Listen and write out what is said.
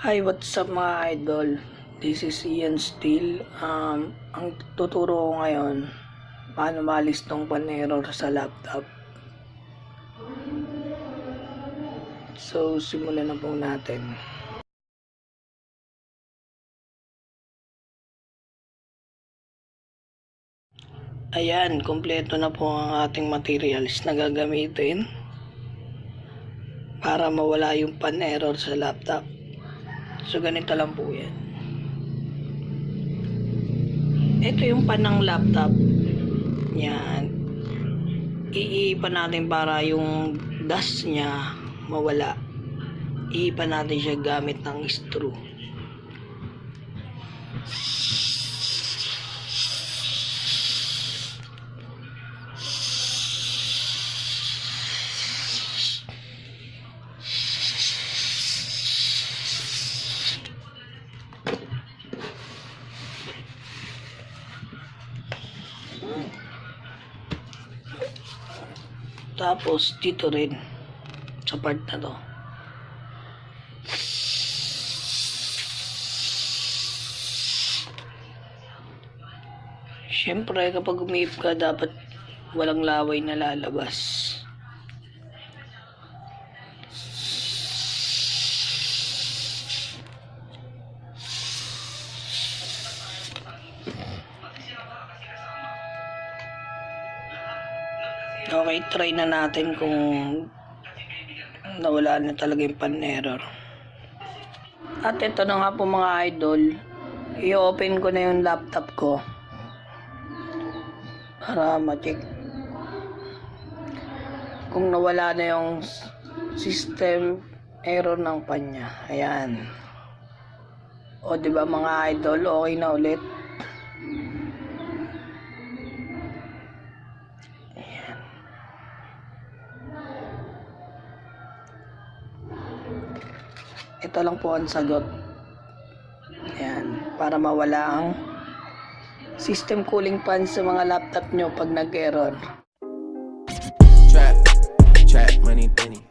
Hi, what's up mga idol? This is Ian Steele. Ang tuturo ko ngayon, paano malis tong pan-error sa laptop. So, simulan na po natin. Ayan, kompleto na po ang ating materials na gagamitin para mawala yung pan-error sa laptop. So, ganito lang po yan. Ito yung pan ng laptop. Yan. Iipan natin para yung dust niya mawala. Iipan natin siya gamit ng screw. Tapos dito rin sa part na to. Siyempre kapag umiip ka dapat walang laway na lalabas. Okay, try na natin kung nawala na talaga yung pan-error. At ito na nga po mga idol, i-open ko na yung laptop ko para ma-check kung nawala na yung system error ng pan niya. Ayan. O diba mga idol, okay na ulit. Ito lang po ang sagot. Ayan, para mawala ang system cooling fan sa mga laptop nyo pag nag-error. Trap, money, penny.